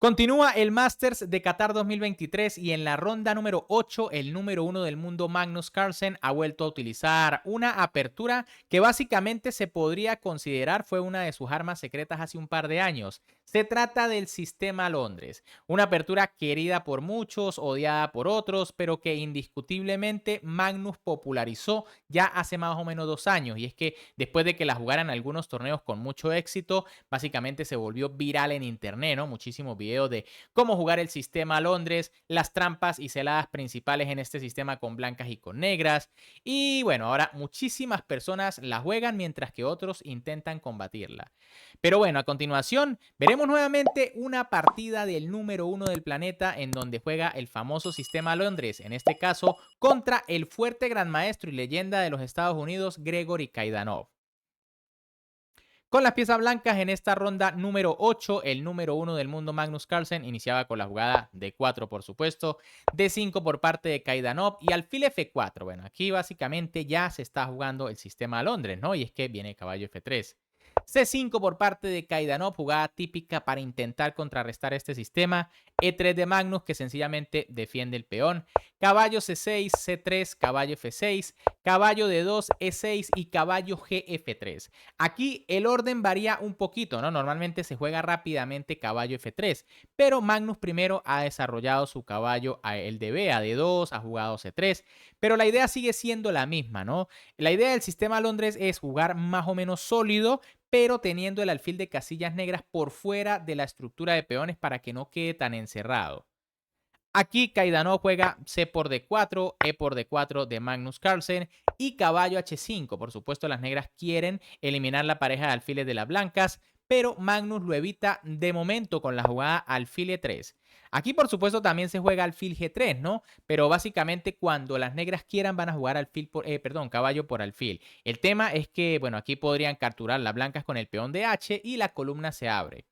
Continúa el Masters de Qatar 2023 y en la ronda número 8, el número 1 del mundo Magnus Carlsen ha vuelto a utilizar una apertura que básicamente se podría considerar fue una de sus armas secretas hace un par de años. Se trata del Sistema Londres, una apertura querida por muchos, odiada por otros, pero que indiscutiblemente Magnus popularizó ya hace más o menos 2 años. Y es que después de que la jugaran algunos torneos con mucho éxito, básicamente se volvió viral en internet, ¿no? Muchísimos videos de cómo jugar el sistema Londres, las trampas y celadas principales en este sistema con blancas y con negras. Y bueno, ahora muchísimas personas la juegan mientras que otros intentan combatirla. Pero bueno, a continuación veremos nuevamente una partida del número 1 del planeta en donde juega el famoso sistema Londres, en este caso contra el fuerte gran maestro y leyenda de los Estados Unidos, Gregory Kaidanov. Con las piezas blancas en esta ronda número 8, el número 1 del mundo Magnus Carlsen iniciaba con la jugada D4, por supuesto, D5 por parte de Kaidanov y alfil F4. Bueno, aquí básicamente ya se está jugando el sistema Londres, ¿no? Y es que viene caballo F3. C5 por parte de Kaidanov, jugada típica para intentar contrarrestar este sistema. E3 de Magnus, que sencillamente defiende el peón. Caballo C6, C3, caballo F6, caballo D2, E6 y caballo GF3. Aquí el orden varía un poquito, ¿no? Normalmente se juega rápidamente caballo F3, pero Magnus primero ha desarrollado su caballo a el DB, a D2, ha jugado C3, pero la idea sigue siendo la misma, ¿no? La idea del sistema Londres es jugar más o menos sólido, pero teniendo el alfil de casillas negras por fuera de la estructura de peones para que no quede tan encerrado. Aquí Kaidanov juega C por D4, E por D4 de Magnus Carlsen y caballo H5. Por supuesto, las negras quieren eliminar la pareja de alfiles de las blancas, pero Magnus lo evita de momento con la jugada alfil E3. Aquí, por supuesto, también se juega alfil G3, ¿no? Pero básicamente cuando las negras quieran van a jugar caballo por alfil. El tema es que, bueno, aquí podrían capturar las blancas con el peón de H y la columna se abre.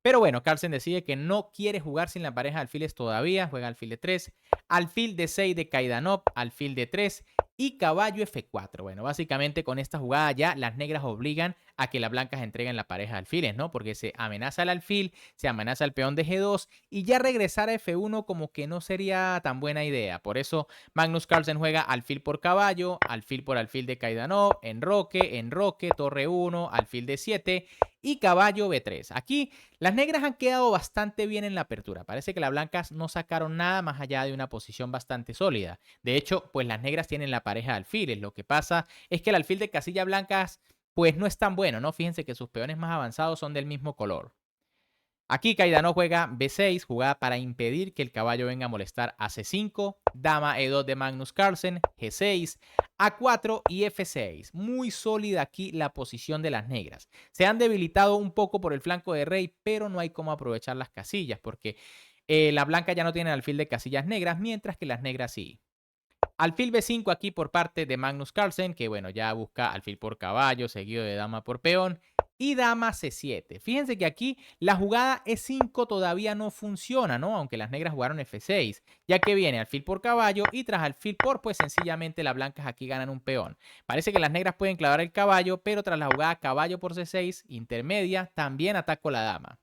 Pero bueno, Carlsen decide que no quiere jugar sin la pareja de alfiles todavía, juega alfil de 3, alfil de 6 de Kaidanov, alfil de 3 y caballo F4. Bueno, básicamente con esta jugada ya las negras obligan a que las blancas entreguen la pareja de alfiles, ¿no? Porque se amenaza el alfil, se amenaza el peón de G2 y ya regresar a F1 como que no sería tan buena idea. Por eso Magnus Carlsen juega alfil por caballo, alfil por alfil de Kaidanov, enroque, torre 1, alfil de 7 y caballo B3. Aquí las negras han quedado bastante bien en la apertura. Parece que las blancas no sacaron nada más allá de una posición bastante sólida. De hecho, pues las negras tienen la pareja de alfiles. Lo que pasa es que el alfil de casilla blancas pues no es tan bueno, ¿no? Fíjense que sus peones más avanzados son del mismo color. Aquí Kaidanov juega B6, jugada para impedir que el caballo venga a molestar a C5, dama E2 de Magnus Carlsen, G6, A4 y F6. Muy sólida aquí la posición de las negras. Se han debilitado un poco por el flanco de rey, pero no hay cómo aprovechar las casillas porque la blanca ya no tiene alfil de casillas negras, mientras que las negras sí. Alfil B5 aquí por parte de Magnus Carlsen, que bueno, ya busca alfil por caballo, seguido de dama por peón. Y dama C7. Fíjense que aquí la jugada E5 todavía no funciona, ¿no? Aunque las negras jugaron F6, ya que viene alfil por caballo y tras alfil por, pues sencillamente las blancas aquí ganan un peón. Parece que las negras pueden clavar el caballo, pero tras la jugada caballo por C6, intermedia, también ataco la dama.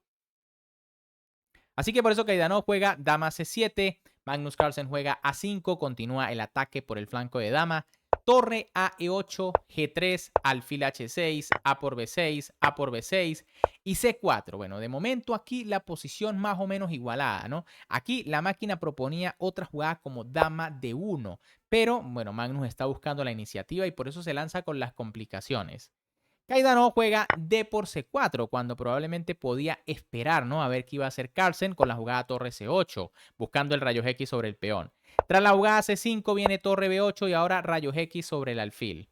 Así que por eso Kaidanov juega dama C7, Magnus Carlsen juega A5, continúa el ataque por el flanco de dama, torre a E8, G3, alfil H6, A por B6, A por B6 y C4. Bueno, de momento aquí la posición más o menos igualada, ¿no? Aquí la máquina proponía otra jugada como dama D1, pero bueno, Magnus está buscando la iniciativa y por eso se lanza con las complicaciones. Kaidanov juega D por C4 cuando probablemente podía esperar, ¿no? A ver qué iba a hacer Carlsen con la jugada torre C8, buscando el rayo X sobre el peón. Tras la jugada C5 viene torre B8 y ahora rayo X sobre el alfil.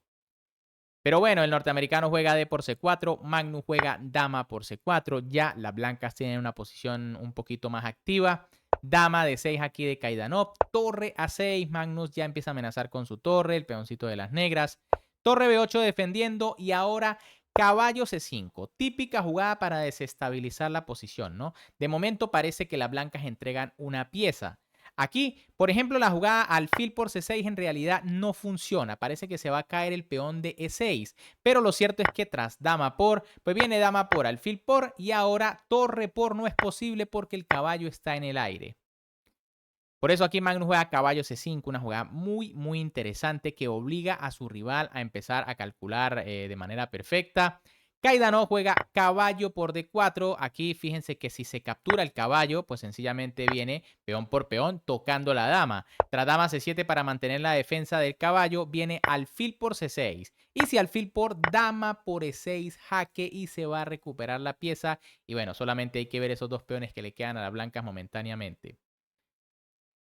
Pero bueno, el norteamericano juega D por C4, Magnus juega dama por C4, ya las blancas tienen una posición un poquito más activa. Dama de 6 aquí de Kaidanov, torre A6, Magnus ya empieza a amenazar con su torre, el peoncito de las negras. Torre B8 defendiendo y ahora caballo C5, típica jugada para desestabilizar la posición, ¿no? De momento parece que las blancas entregan una pieza. Aquí, por ejemplo, la jugada alfil por C6 en realidad no funciona. Parece que se va a caer el peón de E6. Pero lo cierto es que tras dama por, pues viene dama por, alfil por y ahora torre por no es posible porque el caballo está en el aire. Por eso aquí Magnus juega caballo C5, una jugada muy interesante que obliga a su rival a empezar a calcular de manera perfecta. Kaidanov juega caballo por D4. Aquí fíjense que si se captura el caballo, pues sencillamente viene peón por peón tocando la dama. Tras dama C7 para mantener la defensa del caballo, viene alfil por C6. Y si alfil por dama por E6, jaque y se va a recuperar la pieza. Y bueno, solamente hay que ver esos dos peones que le quedan a las blancas momentáneamente.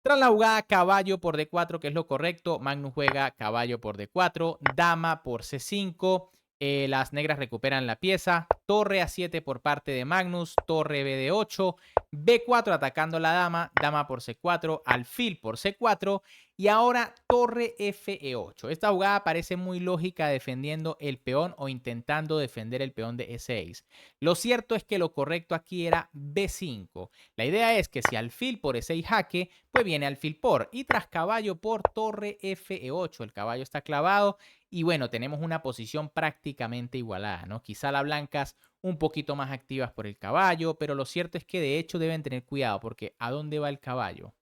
Tras la jugada caballo por D4, que es lo correcto, Magnus juega caballo por D4, dama por C5, las negras recuperan la pieza, torre A7 por parte de Magnus, torre BD8, B4 atacando la dama, dama por C4, alfil por C4 y ahora torre FE8. Esta jugada parece muy lógica defendiendo el peón o intentando defender el peón de E6. Lo cierto es que lo correcto aquí era B5. La idea es que si alfil por E6 jaque, pues viene alfil por y tras caballo por torre FE8. El caballo está clavado y bueno, tenemos una posición prácticamente igualada, ¿no? Quizá las blancas un poquito más activas por el caballo, pero lo cierto es que de hecho deben tener cuidado porque ¿a dónde va el caballo?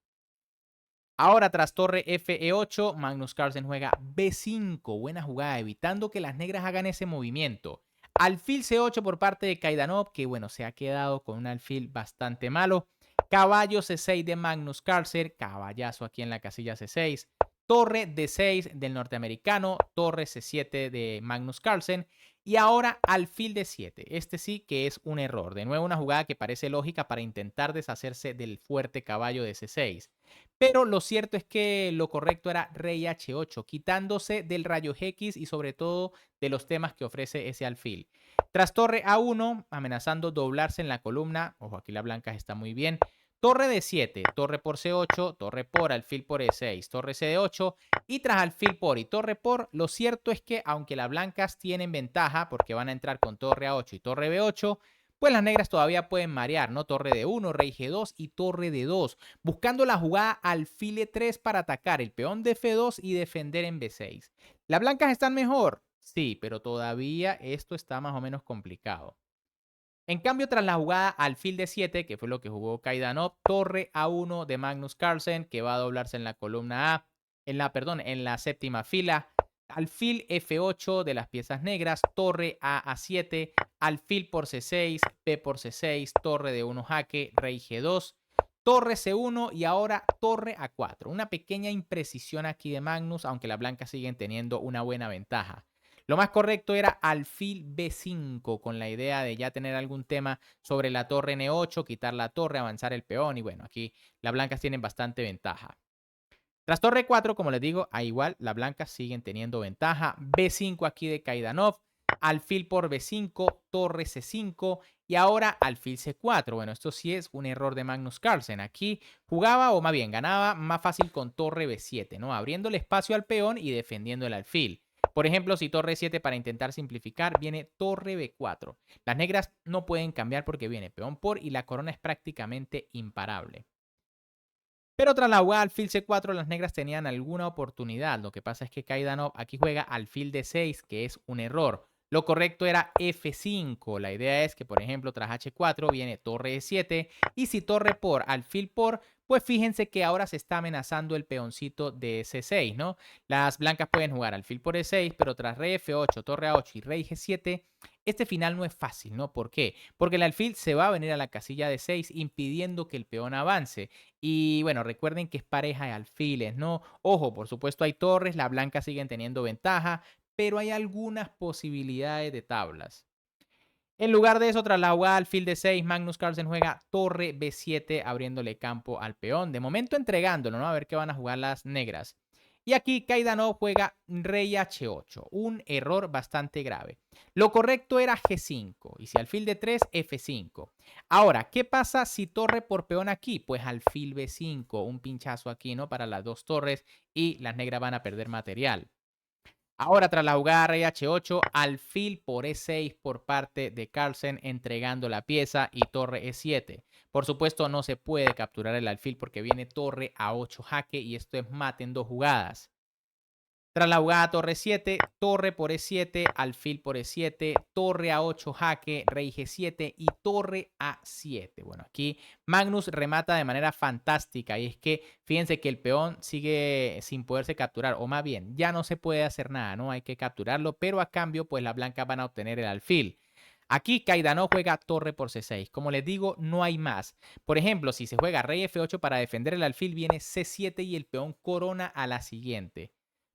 Ahora tras torre FE8, Magnus Carlsen juega B5. Buena jugada, evitando que las negras hagan ese movimiento. Alfil C8 por parte de Kaidanov, que bueno, se ha quedado con un alfil bastante malo. Caballo C6 de Magnus Carlsen, caballazo aquí en la casilla C6. Torre D6 del norteamericano, torre C7 de Magnus Carlsen. Y ahora alfil D7. Este sí que es un error. De nuevo una jugada que parece lógica para intentar deshacerse del fuerte caballo de C6. Pero lo cierto es que lo correcto era rey H8, quitándose del rayo X y sobre todo de los temas que ofrece ese alfil. Tras torre A1, amenazando doblarse en la columna, ojo, aquí la blanca está muy bien. Torre D7, torre por C8, torre por, alfil por E6, torre CD8 y tras alfil por y torre por, lo cierto es que aunque las blancas tienen ventaja porque van a entrar con torre A8 y torre B8, pues las negras todavía pueden marear, ¿no? Torre D1, rey G2 y torre D2, buscando la jugada alfil E3 para atacar el peón de F2 y defender en B6. ¿Las blancas están mejor? Sí, pero todavía esto está más o menos complicado. En cambio, tras la jugada alfil D7, que fue lo que jugó Kaidanov, torre A1 de Magnus Carlsen, que va a doblarse en la columna A, en la séptima fila, alfil F8 de las piezas negras, torre A A7, alfil por C6, P por C6, torre de 1 jaque, rey G2, torre C1 y ahora torre A4. Una pequeña imprecisión aquí de Magnus, aunque las blancas siguen teniendo una buena ventaja. Lo más correcto era alfil B5, con la idea de ya tener algún tema sobre la torre N8, quitar la torre, avanzar el peón y bueno, aquí las blancas tienen bastante ventaja. Tras torre 4, como les digo, a igual las blancas siguen teniendo ventaja. B5 aquí de Kaidanov, alfil por B5, torre C5 y ahora alfil C4. Bueno, esto sí es un error de Magnus Carlsen. Aquí jugaba, o más bien ganaba más fácil con torre B7, ¿no? Abriendo el espacio al peón y defendiendo el alfil. Por ejemplo, si torre 7 para intentar simplificar, viene torre B4. Las negras no pueden cambiar porque viene peón por y la corona es prácticamente imparable. Pero tras la jugada alfil C4, las negras tenían alguna oportunidad. Lo que pasa es que Kaidanov aquí juega alfil D6, que es un error. Lo correcto era F5. La idea es que, por ejemplo, tras H4 viene torre E7 y si torre por, alfil por, pues fíjense que ahora se está amenazando el peoncito de C6, ¿no? Las blancas pueden jugar alfil por E6, pero tras rey F8, torre A8 y rey G7, este final no es fácil, ¿no? ¿Por qué? Porque el alfil se va a venir a la casilla de 6 impidiendo que el peón avance. Y bueno, recuerden que es pareja de alfiles, ¿no? Ojo, por supuesto hay torres, las blancas siguen teniendo ventaja, pero hay algunas posibilidades de tablas. En lugar de eso, tras la jugada alfil de 6, Magnus Carlsen juega torre B7 abriéndole campo al peón. De momento entregándolo, ¿no? A ver qué van a jugar las negras. Y aquí Kaidanov juega rey H8, un error bastante grave. Lo correcto era G5 y si alfil de 3, F5. Ahora, ¿qué pasa si torre por peón aquí? Pues alfil B5, un pinchazo aquí, ¿no? Para las dos torres y las negras van a perder material. Ahora, tras la jugada rey H8, alfil por E6 por parte de Carlsen, entregando la pieza y torre E7. Por supuesto, no se puede capturar el alfil porque viene torre A8 jaque y esto es mate en 2 jugadas. Tras la jugada torre 7, torre por E7, alfil por E7, torre A8 jaque, rey G7 y torre A7. Bueno, aquí Magnus remata de manera fantástica y es que fíjense que el peón sigue sin poderse capturar, o más bien, ya no se puede hacer nada, ¿no? Hay que capturarlo, pero a cambio, pues las blancas van a obtener el alfil. Aquí Kaidanov juega torre por C6. Como les digo, no hay más. Por ejemplo, si se juega rey F8 para defender el alfil, viene C7 y el peón corona a la siguiente.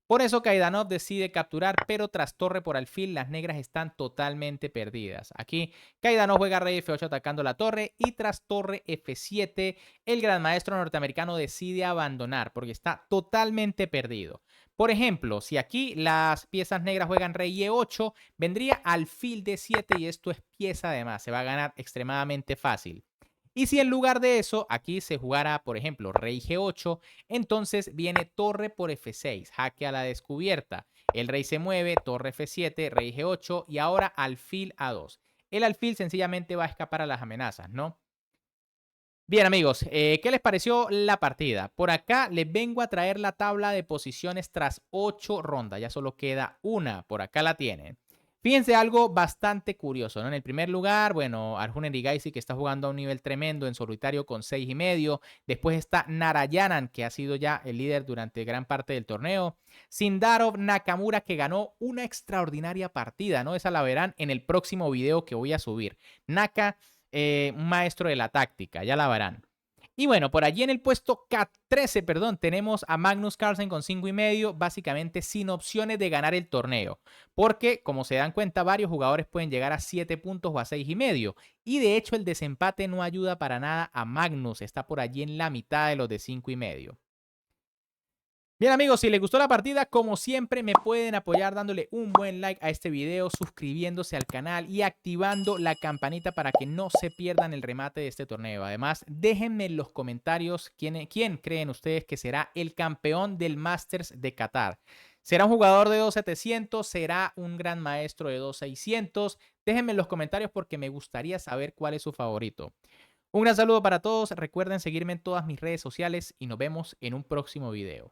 Por eso Kaidanov decide capturar, pero tras torre por alfil las negras están totalmente perdidas. Aquí Kaidanov juega rey F8 atacando la torre y tras torre F7 el gran maestro norteamericano decide abandonar porque está totalmente perdido. Por ejemplo, si aquí las piezas negras juegan rey E8, vendría alfil D7 y esto es pieza de más, se va a ganar extremadamente fácil. Y si en lugar de eso, aquí se jugara, por ejemplo, rey G8, entonces viene torre por F6, jaque a la descubierta. El rey se mueve, torre F7, rey G8 y ahora alfil A2. El alfil sencillamente va a escapar a las amenazas, ¿no? Bien amigos, ¿qué les pareció la partida? Por acá les vengo a traer la tabla de posiciones tras 8 rondas, ya solo queda una, por acá la tienen. Fíjense algo bastante curioso, ¿no? En el primer lugar, bueno, Arjun Erigaisi que está jugando a un nivel tremendo en solitario con 6,5. Después está Narayanan que ha sido ya el líder durante gran parte del torneo. Sindarov Nakamura que ganó una extraordinaria partida, ¿no? Esa la verán en el próximo video que voy a subir. Naka un maestro de la táctica, ya la verán. Y bueno, por allí en el puesto K13, perdón, tenemos a Magnus Carlsen con 5,5, básicamente sin opciones de ganar el torneo. Porque, como se dan cuenta, varios jugadores pueden llegar a 7 puntos o a 6,5. Y de hecho, el desempate no ayuda para nada a Magnus, está por allí en la mitad de los de 5,5. Bien amigos, si les gustó la partida, como siempre me pueden apoyar dándole un buen like a este video, suscribiéndose al canal y activando la campanita para que no se pierdan el remate de este torneo. Además, déjenme en los comentarios quién creen ustedes que será el campeón del Masters de Qatar. ¿Será un jugador de 2.700? ¿Será un gran maestro de 2.600? Déjenme en los comentarios porque me gustaría saber cuál es su favorito. Un gran saludo para todos, recuerden seguirme en todas mis redes sociales y nos vemos en un próximo video.